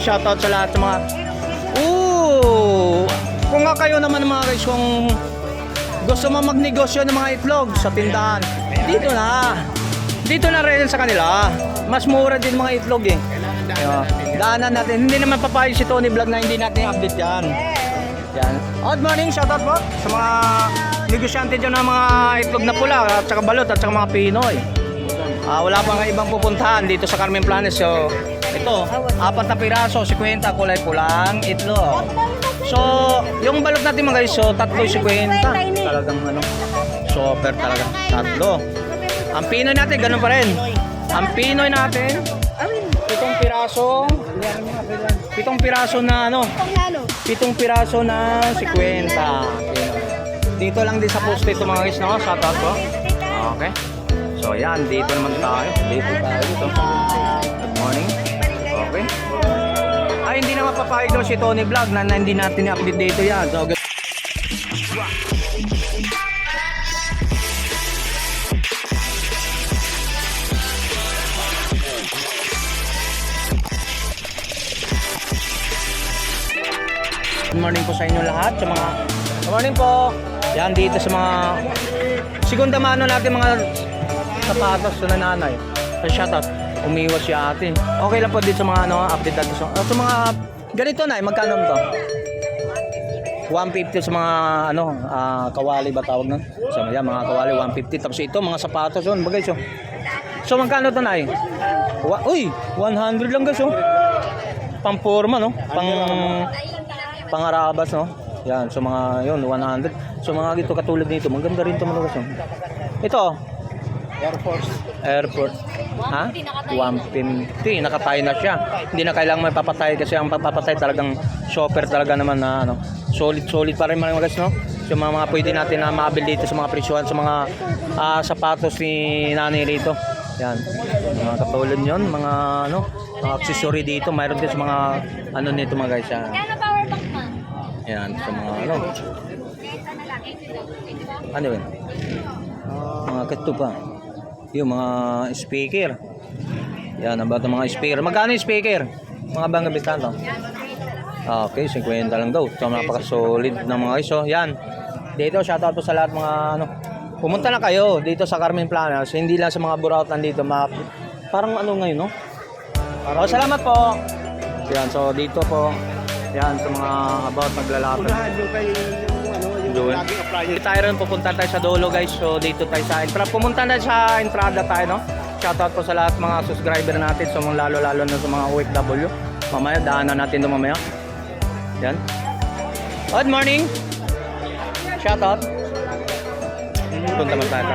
Shoutout sa lahat ng mga kung nga kayo naman mga guys, kung gusto mo magnegosyo ng mga itlog sa tindahan, dito na rin sa kanila. Mas mura din mga itlog eh. Daanan natin, hindi naman papayag si Tony Vlog na hindi natin i-update yan. Good morning, shoutout po sa mga negosyante dyan ng mga itlog na pula at saka balot at saka mga Pinoy. Wala pang ibang pupuntahan dito sa Carmen Planes. So ito, 4 na piraso, 50 kulay pulang itlog. So yung balot natin mga guys, so 3.50. Talagang super talaga, 3. Ang Pinoy natin ganun pa rin. Ang Pinoy natin 7 piraso, 7 piraso na 7 piraso na 50. Dito lang din sa post ito mga guys, no? Shoutout po. Okay. So yan, dito naman tayo. Dito. Good morning. Okay. Ay, hindi na mapapahig daw si Tony Vlog na hindi natin i-update dito yan. So, good morning po sa inyo lahat, sa mga good morning po. Yan dito sa mga segunda mano natin mga sapatos sa nanay. Shoutout. Umiwas si ate. Okay lang po dito sa mga update natin. Sa mga ganito na, magkano to? 150 sa mga kawali ba tawag nun? So yan, mga kawali 150. Tapos ito mga sapatos yun, bagay so. So magkano to na? Uy, 100 lang guys oh. Pang-forma no? Pangarabas no? Yan, so mga yun 100. So mga dito katulad nito, maganda rin to mga guys. Ito Air Force. Ha? 150. Nakatay na siya. Hindi na kailangan may papatay kasi ang papatay talagang shopper talaga naman na solid pa rin mga guys no. So mga pwede natin na mabili dito sa mga presyohan sa mga sapatos ni nanay rito. Yan. Mga katulad yun, mga mga accessory dito. Mayroon din sa mga nito mga guys. Power bank man. Yan, sa mga ano yun? Mga katupa. Yung mga speaker. Yan, ang bata mga speaker. Magkano yung speaker? Mga bang gabitan to? Okay, 50 lang daw. So, napaka-solid ng mga iso. Yan. Dito, shoutout po sa lahat mga pumunta na kayo dito sa Carmen Planas. Hindi lang sa mga burautan dito. Parang ngayon, no? Salamat po. Yan, so dito po. Yan, sa mga about maglalapit. Tayo rin pupunta tayo sa dulo guys. So dito tayo sa entrada. Pumunta na sa entrada tayo no. Shoutout po sa lahat mga subscriber natin. So lalo na sa mga OFW. Mamaya daanan natin doon mamaya. Yan. Good morning. Shoutout. Punta man tayo.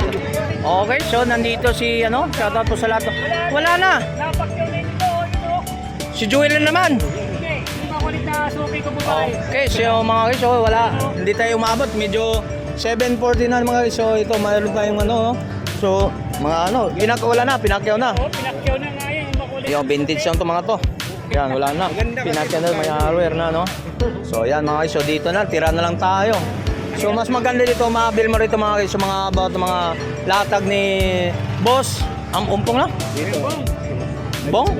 Okay, so nandito si shoutout po sa lahat. Wala na. Si Joel naman. Okay, so mga guys, so wala, hindi tayo umabot, medyo 7:40 na mga guys. So ito, mayroon tayong so mga wala na, pinakyaw na. Pinakyaw na nga yun, makulit. Yung vintage lang to mga to. Yan, wala na. Pinakyaw na, may hardware na So yan mga guys, so dito na, tira na lang tayo. So mas maganda dito, mabil mo rito mga guys, so mga about mga latag ni Boss. Ang umpong na? Bong?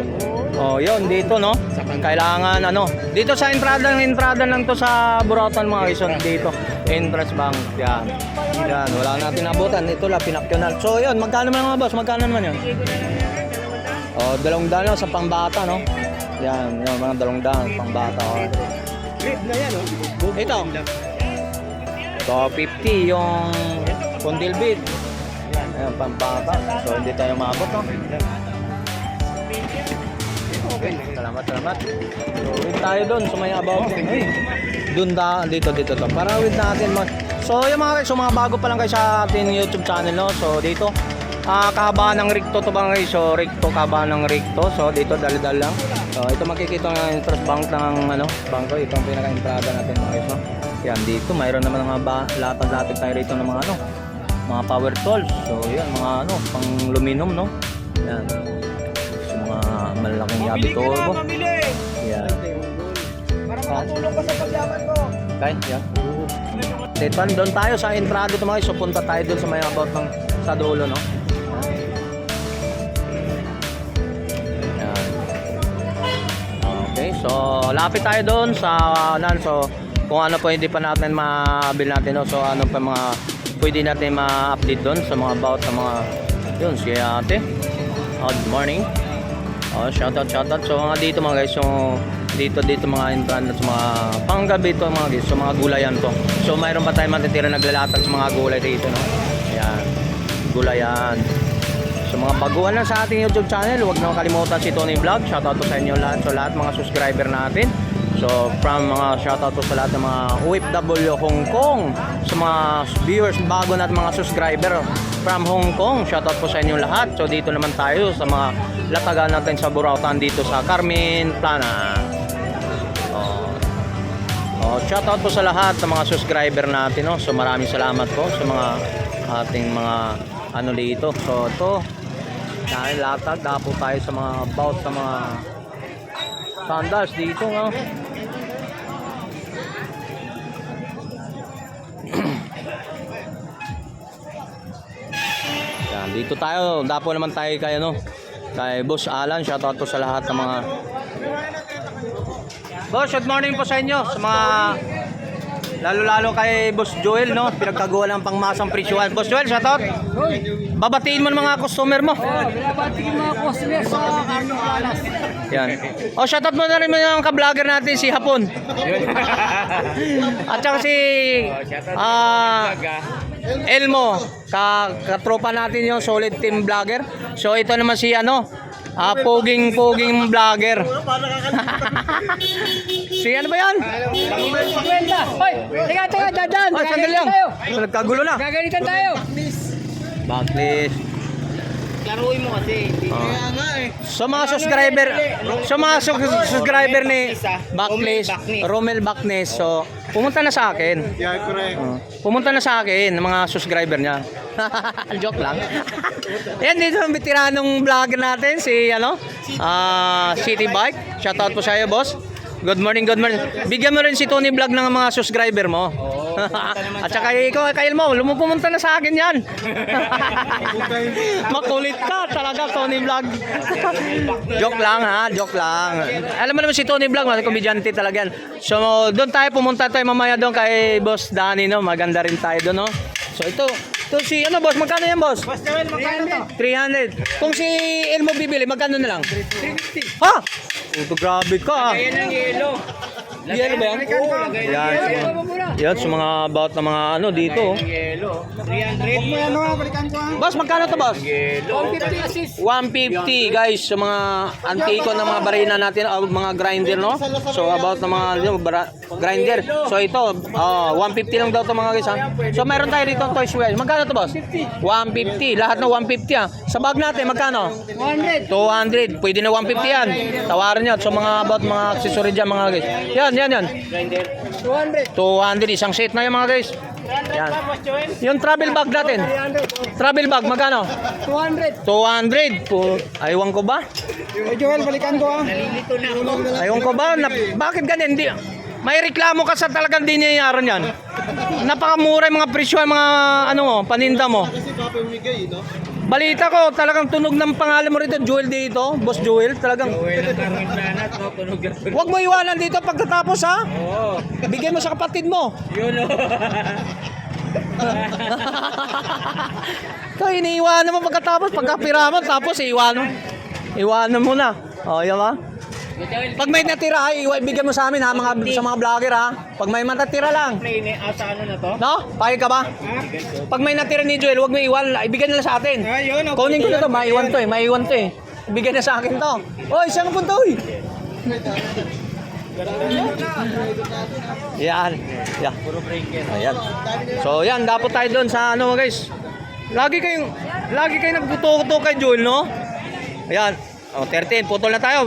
Oh, yun dito no. Kailangan dito sa entrada lang to sa Burautan mga guys, dito. Entrance bank. Yan. Yan, wala natin abutan. Ito lang pinakyaw. So yun, magkano naman mga boss? Magkano naman yun? Oh, 200 lang sa pangbata no. Yan, yung mga 200 pangbata. Rib na yan Ito. So 50 yung condil bead. Ayan, pangbata. So hindi tayo maabot no. Okay, salamat. So, wait tayo doon sa may about. Doon dito to. Para wait natin So, yung mga guys, so mga bago pa lang guys sa ating YouTube channel no. So, dito kahabaan ng recto to bang guys. So, recto kahabaan ng recto. So, dito dal-dal lang. So, ito makikita ng interest bank ng bangko. Ito ang pinaka-entrada natin mga guys no. Yan dito, mayroon naman mga latag tayo rito ng mga mga power tools. So, yan mga pang aluminum no. Yan. Malaking yabi turbo. Yan. Para makatulong ka sa pagyaman mo. Okay, yan. Dito, doon tayo sa entrada ito mga. So, punta tayo doon sa may about sa dulo, no? Yan. Okay, So, lapit tayo doon sa so kung ano po hindi pa natin mabili natin, no? So, ano pa mga pwede natin ma-update doon sa mga about sa mga yun, si ate. Good morning. Shoutout. So, mga dito mga guys, so dito mga intran at mga panggabi to mga guys, so mga gulayan to. So, mayroon pa tayong matitira naglalatag sa mga gulay dito, no? Ayan, gulayan. So mga baguhan lang sa ating YouTube channel, huwag na makalimutan si Tony Vlog. Shoutout to sa inyo lahat, so lahat mga subscriber natin. So from mga shoutout to sa lahat ng mga OFW Hong Kong, sa mga viewers bago natin mga subscriber from Hong Kong, shoutout po sa inyo lahat. So dito naman tayo sa mga latagan natin sa Burautan dito sa Carmen Plana. Shoutout po sa lahat ng mga subscriber natin, no? So maraming salamat po sa mga ating mga ano dito. So ito dahil latag, dapo tayo sa mga about sa mga sandals dito, no? Yan, dito tayo, dapo naman tayo kay ano, kay Boss Alan. Shoutout po sa lahat ng mga Boss, good morning po sa inyo, sa mga lalo kay Boss Joel, no? Pinagkagawa ng pangmasang presyuhan. Boss Joel, shoutout. Babatiin mo ng mga customer mo. Babatiin mga customer sa Carmen Plana. Yan. Shoutout mo na rin yung ka-vlogger natin, si Hapon. At saka si Elmo, katropa natin yung solid team vlogger. So ito naman si poging vlogger. Si ano ba yan? Hoy, teka, dadan. Sandali lang. Nagkagulo na. Gagalitan tayo. Backlist. Laruin mo kasi. Kaya nga eh. Sa mga subscriber ni Backlist, Romel Backness, so pumunta na sa akin. Yeah, correct. Pumunta na sa akin ng mga subscriber niya. Joke lang. Yan dito ang veteranong vlogger natin, si City Bike. Shoutout po sa iyo, boss. Good morning. Bigyan mo rin si Tony Vlog ng mga subscriber mo. At saka ikaw, Kyle mo, pumunta na sa akin yan. Makulit ka talaga, Tony Vlog. Joke lang ha, joke lang. Alam mo naman si Tony Vlog, mas komedyante talaga yan. So doon pumunta tayo mamaya doon kay Boss Danny, no? Maganda rin tayo doon, no? So ito si boss, magkano yan, boss? Boss Joel, magkano to? 300. Kung si Elmo bibili, magkano na lang? 350. Ha? Grabe ka. Ayan ang yelo. Yelo ba yan? Yan, sa mga about na mga dito. Yelo. 300. Balikan ko ah. Boss, magkano to, boss? 150 assist. 150 guys, sa mga antiko na mga barina natin, mga grinder, no? So about na mga grinder. So ito, 150 lang daw to mga guys, ha? So meron tayo dito toys well. Magkano to, boss? 150. Lahat na 150, ha? Sa bag natin, magkano? 100. 200. Pwede na 150 yan. Tawaran nyo. So mga about mga accessory dyan mga guys. Yan. 200. 200. Isang set na yan mga guys. Yan. Yung travel bag natin. Travel bag, magkano? 200. 200. Aywan ko ba? Joel, balikan ko ah. Aywan ko ba? Bakit ganyan? May reklamo ka sa talagang di niyayaran yan. Napakamura yung mga presyo, mga paninda mo. Kasi papamigay, no? Balita ko, talagang tunog ng pangalan mo rito, Joel dito, Boss Joel, talagang. Huwag mo iwanan dito pagkatapos, ha? Oo. Bigyan mo sa kapatid mo. Yun o. Ito, iniiwanan mo pagkatapos, pagkapiraman, tapos iwanan mo na. Yan ba? Pag may natira, bigyan mo sa amin, ha, sa mga vlogger, ha? Pag may matatira lang. Sa ano na to? No? Pahig ka ba? Pag may natira ni Joel, huwag mo iwan, ibigay nila sa atin. Ayun, okay. Kunin ko na to, maiwan to eh. Ibigay na sa akin to. Oy, saan ka punta, oy? Yan. Ayan. So yan, dapat tayo doon sa guys. Lagi kayong nagtututo kay Joel, no? Ayan. 13, putol na tayo.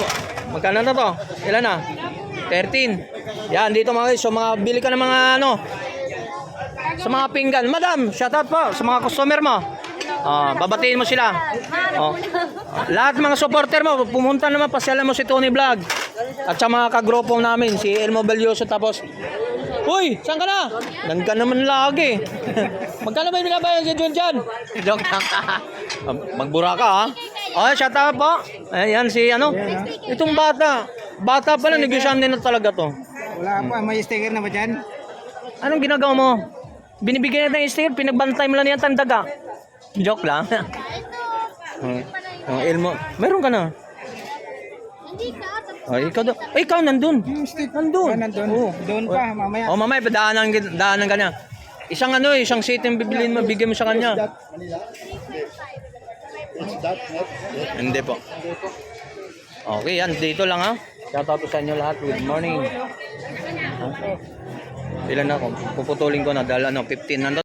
Magkano na to? Ilan na? 13. Yan, dito mga guys. So mga bili ka ng mga sa mga pinggan. Madam, shout out po sa mga customer mo. Babatiin mo sila. Lahat ng mga supporter mo, pumunta naman, pasyalan mo si Tony Vlog. At sa mga kagropong namin, si Elmo Belyoso, tapos uy, saan ka na? Nandun ka naman lagi. Magkano ba yung binabayan si Jun dyan? Joke lang. Magbura ka, ha? Okay, shout out po. Ayan si itong bata. Bata pa lang, negosyante na talaga to. Wala pa, may sticker na ba dyan? Anong ginagawa mo? Binibigyan natin yung sticker, pinagbantay mo lang yan tandaga. Joke lang. Elmo, meron ka na. Ay, ikaw daw. Ay, ikaw nandun. Nandun. Nandun. Oo. Doon pa, mamaya. Oh, mamaya daanan ka niya. Isang isang seat yung bibilin mo, bigyan mo sa kanya. Hindi po. Okay, yan. Dito lang ha. Shoutout sa inyo lahat. Good morning. Ilan na ako? Puputulin ko na dahil 15 nandun.